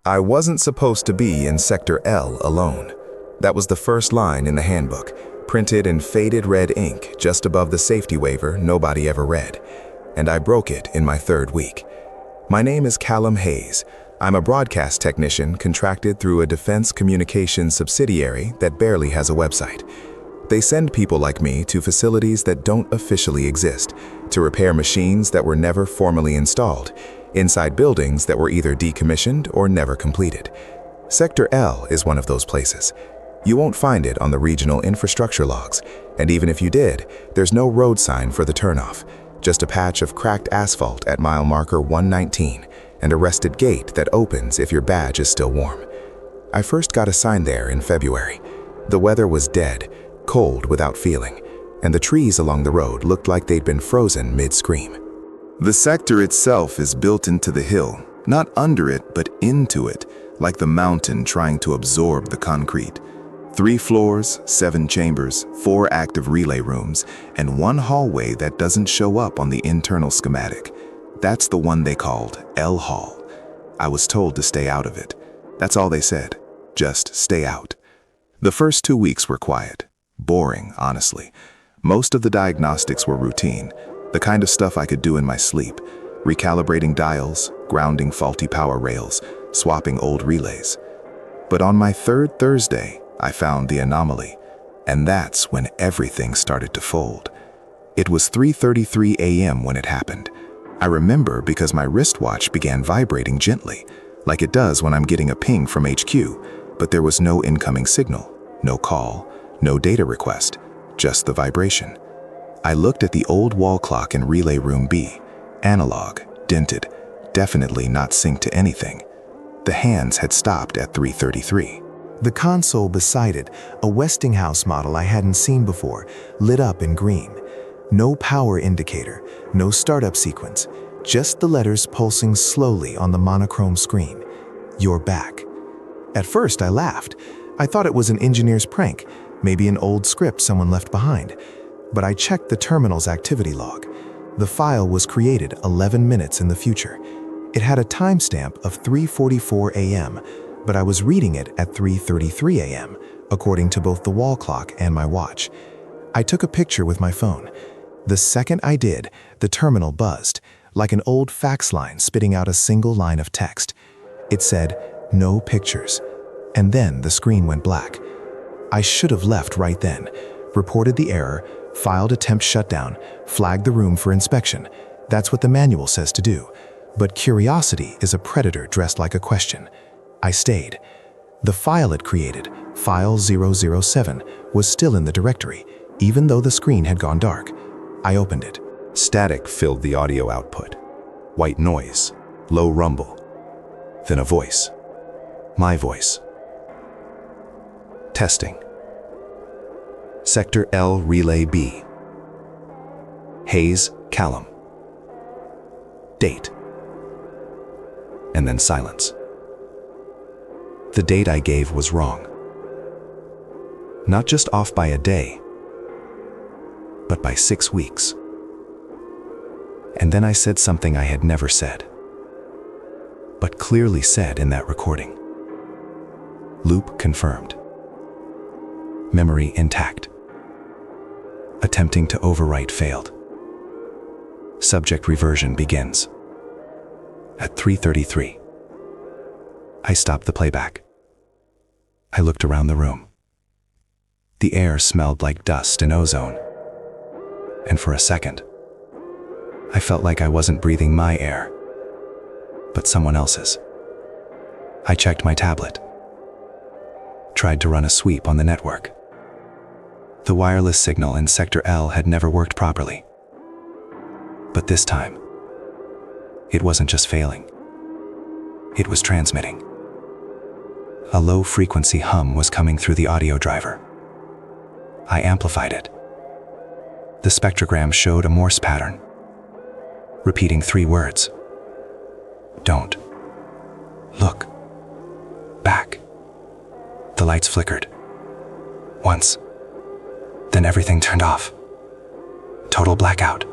I wasn't supposed to be in Sector L alone. That was the first line in the handbook, printed in faded red ink just above the safety waiver nobody ever read. And I broke it in my 3rd week. My name is Callum Hayes. I'm a broadcast technician contracted through a defense communications subsidiary that barely has a website. They send people like me to facilities that don't officially exist, to repair machines that were never formally installed, inside buildings that were either decommissioned or never completed. Sector L is one of those places. You won't find it on the regional infrastructure logs, and even if you did, there's no road sign for the turnoff, just a patch of cracked asphalt at mile marker 119 and a rusted gate that opens if your badge is still warm. I first got assigned there in February. The weather was dead, cold without feeling, and the trees along the road looked like they'd been frozen mid-scream. The sector itself is built into the hill, not under it, but into it, like the mountain trying to absorb the concrete. 3 floors, 7 chambers, 4 active relay rooms, and 1 hallway that doesn't show up on the internal schematic. That's the one they called L Hall. I was told to stay out of it. That's all they said. Just stay out. The first 2 weeks were quiet. Boring, honestly. Most of the diagnostics were routine, the kind of stuff I could do in my sleep, recalibrating dials, grounding faulty power rails, swapping old relays. But on my 3rd Thursday, I found the anomaly, and that's when everything started to fold. It was 3:33 a.m. when it happened. I remember because my wristwatch began vibrating gently, like it does when I'm getting a ping from HQ, but there was no incoming signal, no call, no data request, just the vibration. I looked at the old wall clock in Relay Room B, analog, dented, definitely not synced to anything. The hands had stopped at 3:33. The console beside it, a Westinghouse model I hadn't seen before, lit up in green. No power indicator, no startup sequence, just the letters pulsing slowly on the monochrome screen. You're back. At first I laughed. I thought it was an engineer's prank, maybe an old script someone left behind. But I checked the terminal's activity log. The file was created 11 minutes in the future. It had a timestamp of 3:44 a.m., but I was reading it at 3:33 a.m., according to both the wall clock and my watch. I took a picture with my phone. The second I did, the terminal buzzed, like an old fax line spitting out a single line of text. It said, "No pictures." And then the screen went black. I should have left right then, reported the error, filed a temp shutdown, flagged the room for inspection. That's what the manual says to do. But curiosity is a predator dressed like a question. I stayed. The file it created, file 007, was still in the directory, even though the screen had gone dark. I opened it. Static filled the audio output. White noise, low rumble. Then a voice. My voice. Testing. Sector L Relay B. Hayes, Callum. Date. And then silence. The date I gave was wrong. Not just off by a day, but by 6 weeks. And then I said something I had never said, but clearly said in that recording. Loop confirmed. Memory intact. Attempting to overwrite failed. Subject reversion begins. At 3:33. I stopped the playback. I looked around the room. The air smelled like dust and ozone. And for a second, I felt like I wasn't breathing my air, but someone else's. I checked my tablet. Tried to run a sweep on the network. The wireless signal in Sector L had never worked properly. But this time, it wasn't just failing. It was transmitting. A low-frequency hum was coming through the audio driver. I amplified it. The spectrogram showed a Morse pattern, repeating 3 words. Don't. Look. Back. The lights flickered. Once. Then everything turned off. Total blackout.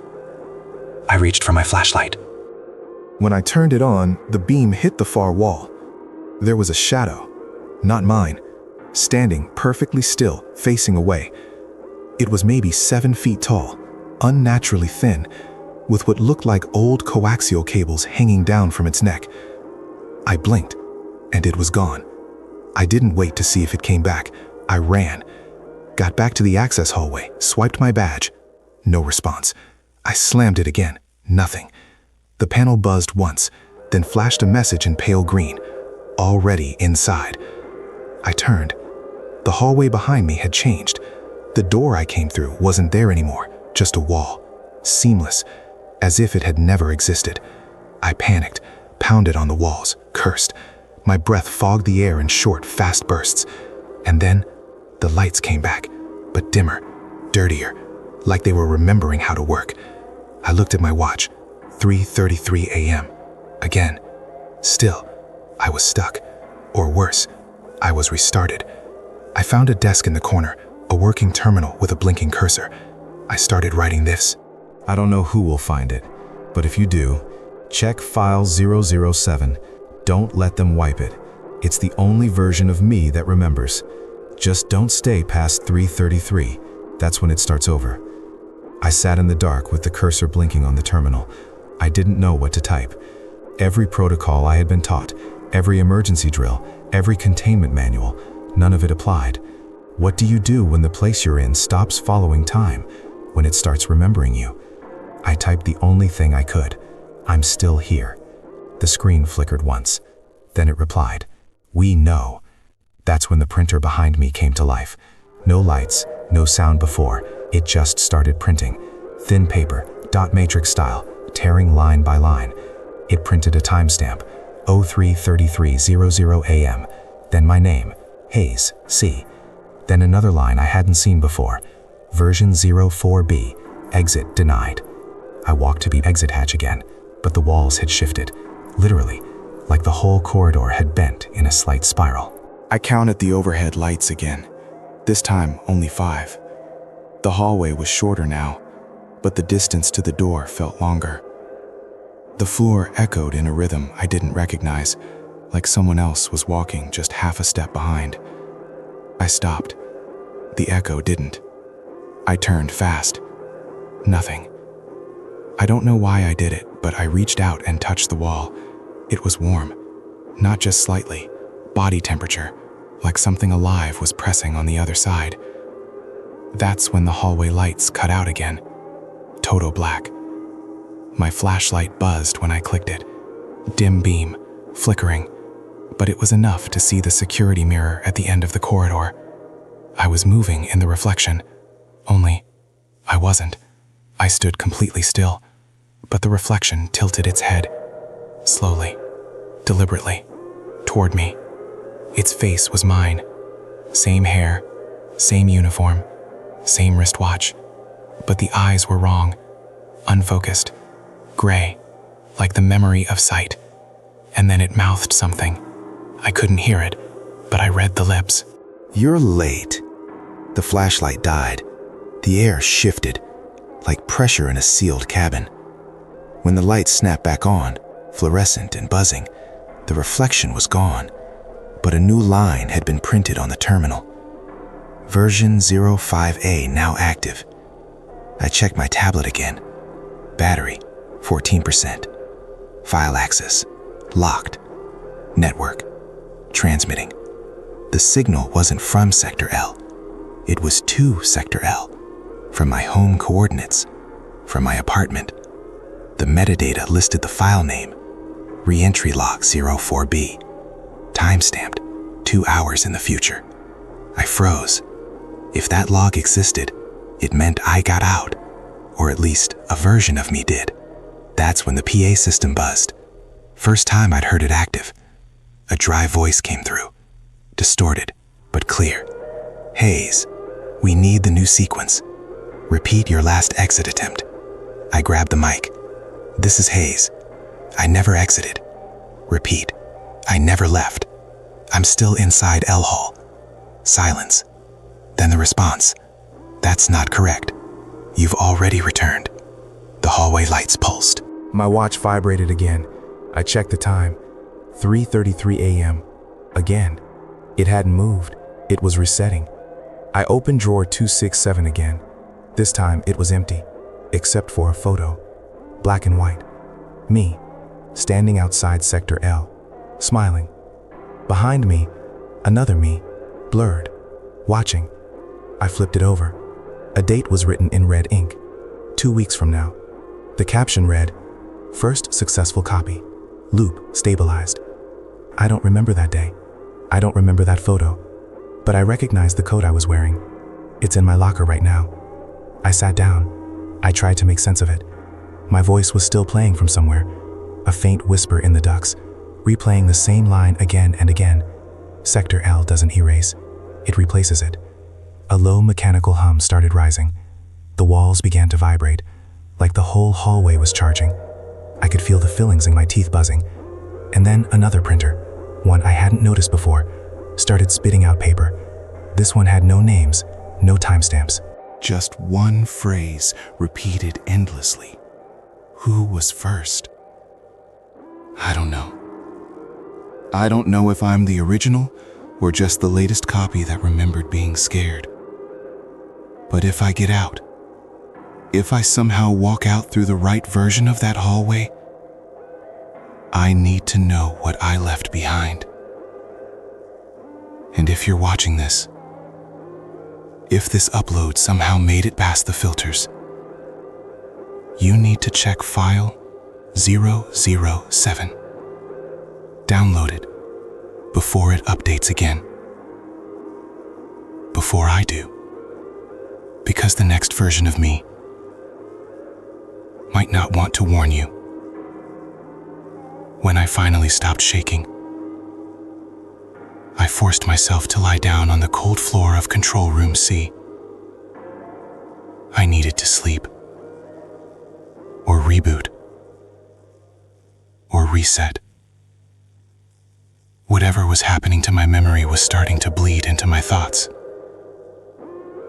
I reached for my flashlight. When I turned it on, the beam hit the far wall. There was a shadow, not mine, standing perfectly still, facing away. It was maybe 7 feet tall, unnaturally thin, with what looked like old coaxial cables hanging down from its neck. I blinked, and it was gone. I didn't wait to see if it came back. I ran, got back to the access hallway, swiped my badge. No response. I slammed it again. Nothing. The panel buzzed once, then flashed a message in pale green. Already inside. I turned. The hallway behind me had changed. The door I came through wasn't there anymore, just a wall. Seamless, as if it had never existed. I panicked, pounded on the walls, cursed. My breath fogged the air in short, fast bursts. And then, the lights came back, but dimmer, dirtier, like they were remembering how to work. I looked at my watch, 3:33 a.m. Again. Still, I was stuck. Or worse, I was restarted. I found a desk in the corner, a working terminal with a blinking cursor. I started writing this. I don't know who will find it, but if you do, check file 007. Don't let them wipe it. It's the only version of me that remembers. Just don't stay past 3:33. That's when it starts over. I sat in the dark with the cursor blinking on the terminal. I didn't know what to type. Every protocol I had been taught, every emergency drill, every containment manual, none of it applied. What do you do when the place you're in stops following time, when it starts remembering you? I typed the only thing I could. I'm still here. The screen flickered once. Then it replied, "We know." That's when the printer behind me came to life. No lights, no sound before. It just started printing. Thin paper, dot matrix style, tearing line by line. It printed a timestamp, 03:33:00 a.m. Then my name, Hayes, C. Then another line I hadn't seen before. Version 04B, exit denied. I walked to the exit hatch again, but the walls had shifted. Literally, like the whole corridor had bent in a slight spiral. I counted the overhead lights again. This time, only 5. The hallway was shorter now, but the distance to the door felt longer. The floor echoed in a rhythm I didn't recognize, like someone else was walking just half a step behind. I stopped. The echo didn't. I turned fast. Nothing. I don't know why I did it, but I reached out and touched the wall. It was warm. Not just slightly. Body temperature, like something alive was pressing on the other side. That's when the hallway lights cut out again. Total black. My flashlight buzzed when I clicked it. Dim beam, flickering, but it was enough to see the security mirror at the end of the corridor. I was moving in the reflection, only I wasn't. I stood completely still, but the reflection tilted its head, slowly, deliberately, toward me. Its face was mine. Same hair, same uniform, same wristwatch, but the eyes were wrong, unfocused, gray, like the memory of sight. And then it mouthed something. I couldn't hear it, but I read the lips. "You're late." The flashlight died. The air shifted, like pressure in a sealed cabin. When the lights snapped back on, fluorescent and buzzing, the reflection was gone, but a new line had been printed on the terminal. Version 05A now active. I checked my tablet again. Battery, 14%. File access, locked. Network, transmitting. The signal wasn't from Sector L. It was to Sector L, from my home coordinates, from my apartment. The metadata listed the file name, reentry log 04B, timestamped 2 hours in the future. I froze. If that log existed, it meant I got out, or at least a version of me did. That's when the PA system buzzed. First time I'd heard it active. A dry voice came through, distorted but clear. "Hayes, we need the new sequence. Repeat your last exit attempt." I grabbed the mic. "This is Hayes. I never exited." Repeat. "I never left. I'm still inside L Hall." Silence. Then the response. "That's not correct. You've already returned." The hallway lights pulsed. My watch vibrated again. I checked the time. 3:33 a.m. Again. It hadn't moved. It was resetting. I opened drawer 267 again. This time it was empty, except for a photo. Black and white. Me, standing outside Sector L, smiling. Behind me, another me, blurred, watching. I flipped it over. A date was written in red ink. 2 weeks from now. The caption read, "First successful copy. Loop stabilized." I don't remember that day. I don't remember that photo. But I recognize the coat I was wearing. It's in my locker right now. I sat down. I tried to make sense of it. My voice was still playing from somewhere, a faint whisper in the ducts, replaying the same line again and again. Sector L doesn't erase. It replaces it. A low mechanical hum started rising. The walls began to vibrate, like the whole hallway was charging. I could feel the fillings in my teeth buzzing. And then another printer, one I hadn't noticed before, started spitting out paper. This one had no names, no timestamps. Just one phrase repeated endlessly. Who was first? I don't know. I don't know if I'm the original or just the latest copy that remembered being scared. But if I get out, if I somehow walk out through the right version of that hallway, I need to know what I left behind. And if you're watching this, if this upload somehow made it past the filters, you need to check file 007. Download it before it updates again. Before I do. Because the next version of me might not want to warn you. When I finally stopped shaking, I forced myself to lie down on the cold floor of Control Room C. I needed to sleep, or reboot, or reset. Whatever was happening to my memory was starting to bleed into my thoughts.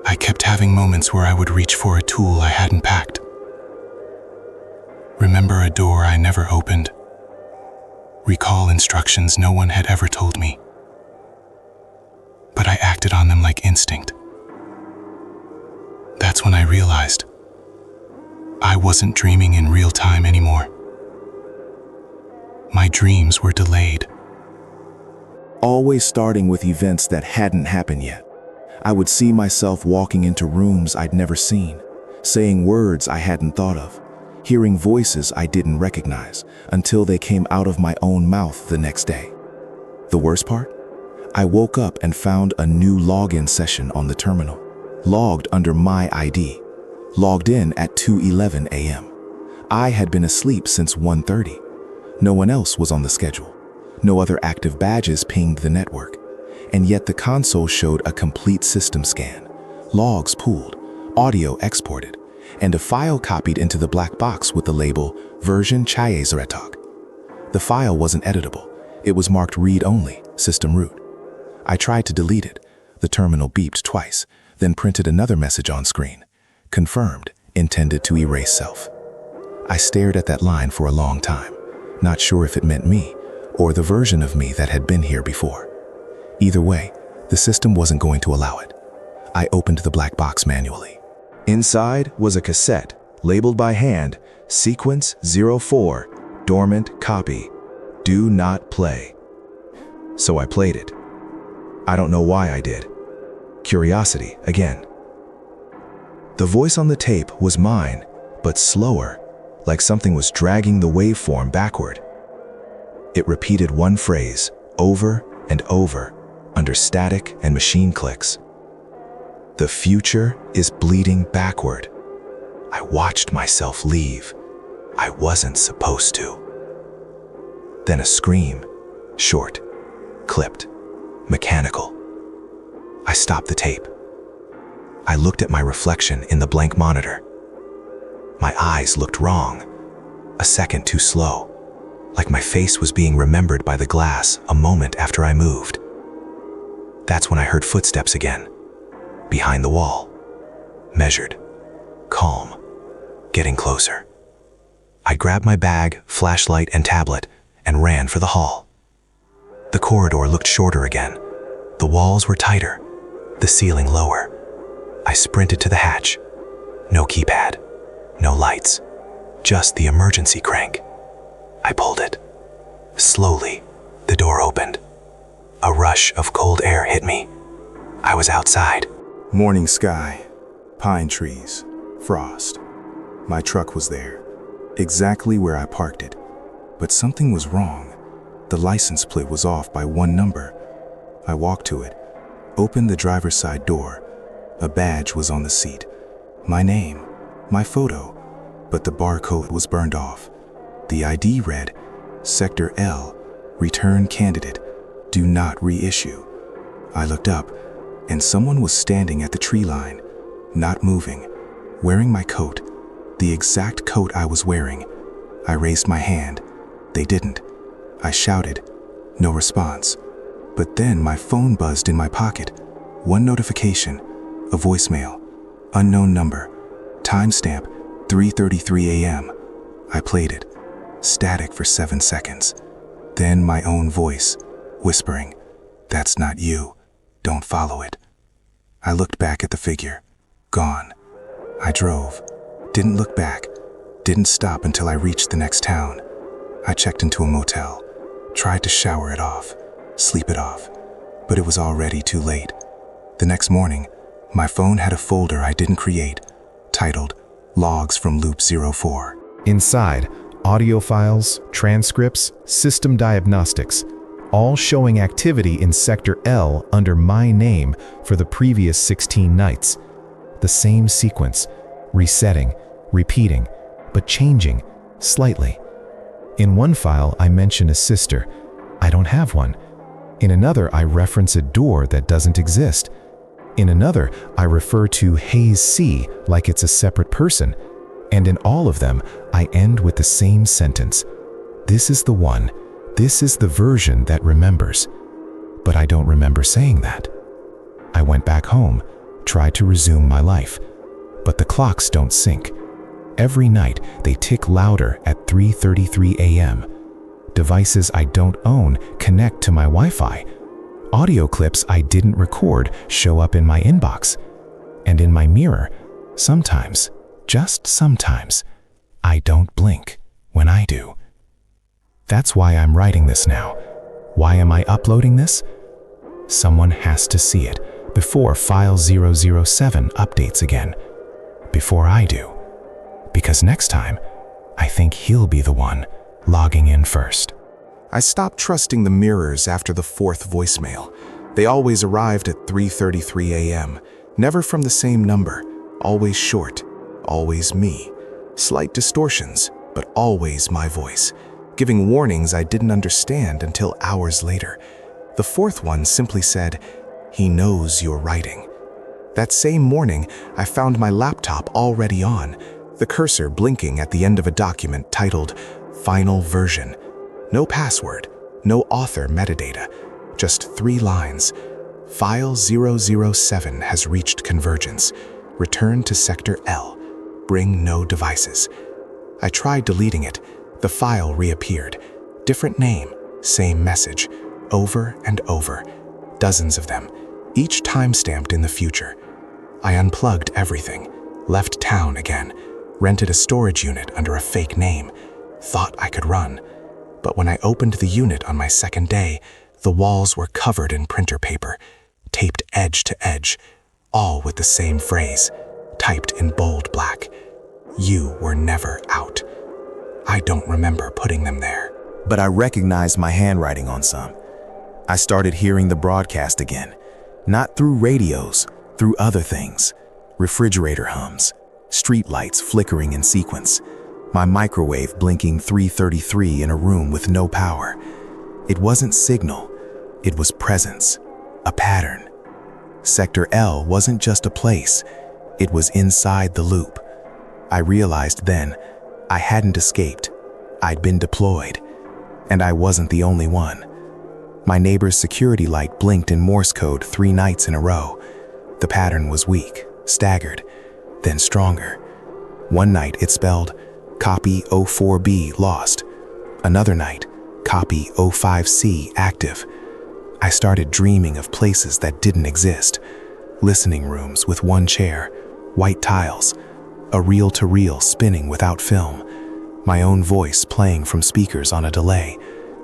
I kept having moments where I would reach for a tool I hadn't packed. Remember a door I never opened. Recall instructions no one had ever told me. But I acted on them like instinct. That's when I realized I wasn't dreaming in real time anymore. My dreams were delayed. Always starting with events that hadn't happened yet. I would see myself walking into rooms I'd never seen, saying words I hadn't thought of, hearing voices I didn't recognize until they came out of my own mouth the next day. The worst part? I woke up and found a new login session on the terminal, logged under my ID, logged in at 2:11 a.m. I had been asleep since 1:30. No one else was on the schedule. No other active badges pinged the network. And yet the console showed a complete system scan, logs pooled, audio exported, and a file copied into the black box with the label version chayezaretok. The file wasn't editable. It was marked read-only, system root. I tried to delete it. The terminal beeped twice, then printed another message on screen. Confirmed, intended to erase self. I stared at that line for a long time, not sure if it meant me or the version of me that had been here before. Either way, the system wasn't going to allow it. I opened the black box manually. Inside was a cassette, labeled by hand, Sequence 04, Dormant Copy, Do Not Play. So I played it. I don't know why I did. Curiosity, again. The voice on the tape was mine, but slower, like something was dragging the waveform backward. It repeated one phrase, over and over, under static and machine clicks. The future is bleeding backward. I watched myself leave. I wasn't supposed to. Then a scream, short, clipped, mechanical. I stopped the tape. I looked at my reflection in the blank monitor. My eyes looked wrong, a second too slow, like my face was being remembered by the glass a moment after I moved. That's when I heard footsteps again, behind the wall, measured, calm, getting closer. I grabbed my bag, flashlight, and tablet and ran for the hall. The corridor looked shorter again. The walls were tighter, the ceiling lower. I sprinted to the hatch. No keypad, no lights, just the emergency crank. I pulled it. Slowly, the door opened. A rush of cold air hit me. I was outside. Morning sky, pine trees, frost. My truck was there, exactly where I parked it. But something was wrong. The license plate was off by one number. I walked to it, opened the driver's side door. A badge was on the seat. My name, my photo, but the barcode was burned off. The ID read, Sector L, return candidate, do not reissue. I looked up, and someone was standing at the tree line, not moving, wearing my coat, the exact coat I was wearing. I raised my hand. They didn't. I shouted. No response. But then my phone buzzed in my pocket. One notification, a voicemail, unknown number, timestamp 3:33 a.m. I played it, static for 7 seconds. Then my own voice, whispering, "That's not you. Don't follow it." I looked back at the figure. Gone. I drove. Didn't look back. Didn't stop until I reached the next town. I checked into a motel. Tried to shower it off, sleep it off, but it was already too late. The next morning, my phone had a folder I didn't create, titled Logs from Loop 04. Inside, audio files, transcripts, system diagnostics, all showing activity in Sector L under my name for the previous 16 nights. The same sequence, resetting, repeating, but changing slightly. In one file, I mention a sister. I don't have one. In another, I reference a door that doesn't exist. In another, I refer to Hayes C like it's a separate person. And in all of them, I end with the same sentence. This is the one. This is the version that remembers. But I don't remember saying that. I went back home, tried to resume my life. But the clocks don't sync. Every night, they tick louder at 3:33 a.m. Devices I don't own connect to my Wi-Fi. Audio clips I didn't record show up in my inbox. And in my mirror, sometimes, just sometimes, I don't blink when I do. That's why I'm writing this now. Why am I uploading this? Someone has to see it before file 007 updates again. Before I do. Because next time, I think he'll be the one logging in first. I stopped trusting the mirrors after the fourth voicemail. They always arrived at 3:33 a.m., never from the same number, always short, always me. Slight distortions, but always my voice, giving warnings I didn't understand until hours later. The fourth one simply said, "He knows you're writing." That same morning, I found my laptop already on, the cursor blinking at the end of a document titled Final Version. No password, no author metadata, just 3 lines. File 007 has reached convergence. Return to Sector L. Bring no devices. I tried deleting it. The file reappeared. Different name, same message, over and over. Dozens of them, each time-stamped in the future. I unplugged everything, left town again, rented a storage unit under a fake name, thought I could run. But when I opened the unit on my second day, the walls were covered in printer paper, taped edge to edge, all with the same phrase, typed in bold black. You were never out. I don't remember putting them there. But I recognized my handwriting on some. I started hearing the broadcast again, not through radios, through other things. Refrigerator hums, street lights flickering in sequence, my microwave blinking 3:33 in a room with no power. It wasn't signal, it was presence, a pattern. Sector L wasn't just a place, it was inside the loop. I realized then, I hadn't escaped. I'd been deployed, and I wasn't the only one. My neighbor's security light blinked in Morse code 3 nights in a row. The pattern was weak, staggered, then stronger. One night it spelled, copy 04B lost. Another night, copy 05C active. I started dreaming of places that didn't exist. Listening rooms with one chair, white tiles, a reel-to-reel spinning without film, my own voice playing from speakers on a delay,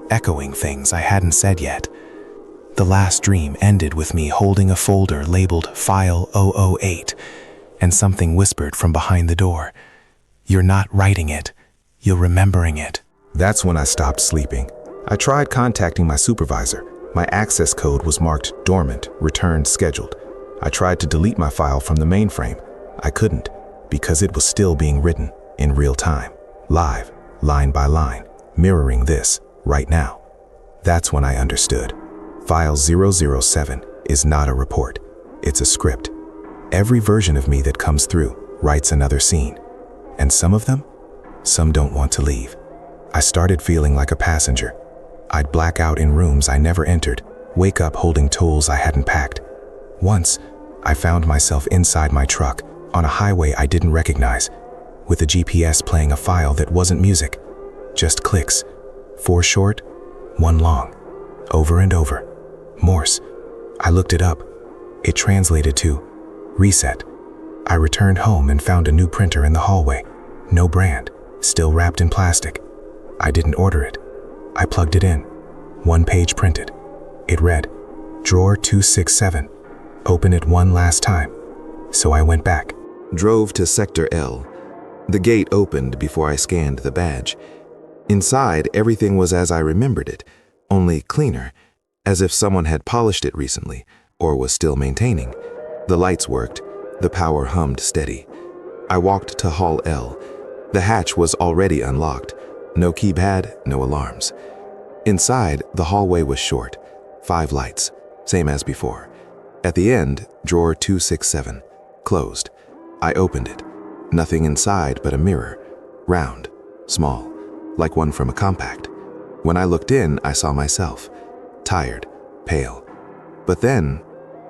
echoing things I hadn't said yet. The last dream ended with me holding a folder labeled File 008, and something whispered from behind the door, "You're not writing it, you're remembering it." That's when I stopped sleeping. I tried contacting my supervisor. My access code was marked dormant, returned scheduled. I tried to delete my file from the mainframe. I couldn't, because it was still being written in real time, live, line by line, mirroring this right now. That's when I understood. File 007 is not a report. It's a script. Every version of me that comes through writes another scene. And some of them, some don't want to leave. I started feeling like a passenger. I'd black out in rooms I never entered, wake up holding tools I hadn't packed. Once, I found myself inside my truck, on a highway I didn't recognize, with the GPS playing a file that wasn't music, just clicks. 4 short, 1 long, over and over. Morse. I looked it up. It translated to reset. I returned home and found a new printer in the hallway. No brand, still wrapped in plastic. I didn't order it. I plugged it in. 1 page printed. It read, "Drawer 267. Open it one last time." So I went back. Drove to Sector L. The gate opened before I scanned the badge. Inside, everything was as I remembered it, only cleaner, as if someone had polished it recently, or was still maintaining. The lights worked. The power hummed steady. I walked to Hall L. The hatch was already unlocked. No keypad, no alarms. Inside, the hallway was short. 5 lights, same as before. At the end, drawer 267, closed. I opened it. Nothing inside but a mirror, round, small, like one from a compact. When I looked in, I saw myself, tired, pale. But then,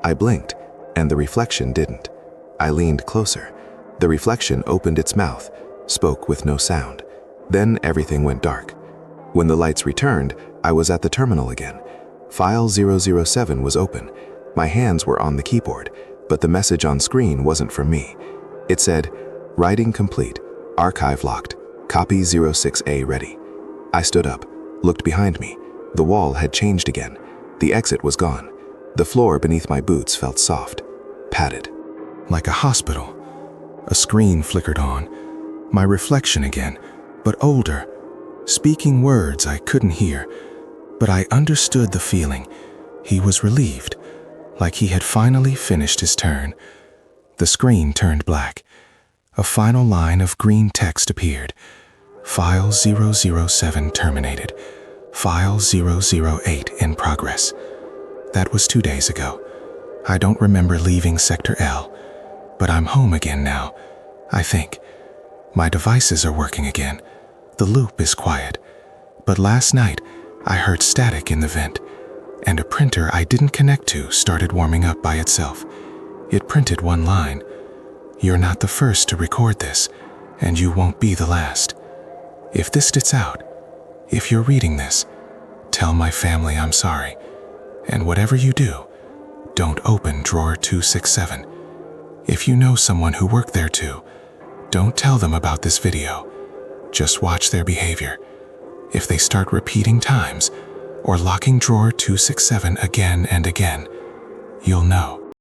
I blinked, and the reflection didn't. I leaned closer. The reflection opened its mouth, spoke with no sound. Then everything went dark. When the lights returned, I was at the terminal again. File 007 was open. My hands were on the keyboard, but the message on screen wasn't from me. It said, "Writing complete, archive locked, copy 06A ready." I stood up, looked behind me. The wall had changed again. The exit was gone. The floor beneath my boots felt soft, padded. Like a hospital. A screen flickered on. My reflection again, but older. Speaking words I couldn't hear, but I understood the feeling. He was relieved, like he had finally finished his turn. The screen turned black. A final line of green text appeared. File 007 terminated. File 008 in progress. That was 2 days ago. I don't remember leaving Sector L, but I'm home again now, I think. My devices are working again. The loop is quiet. But last night, I heard static in the vent, and a printer I didn't connect to started warming up by itself. It printed 1 line. "You're not the first to record this, and you won't be the last. If this gets out, if you're reading this, tell my family I'm sorry. And whatever you do, don't open drawer 267. If you know someone who worked there too, don't tell them about this video. Just watch their behavior. If they start repeating times or locking drawer 267 again and again, you'll know."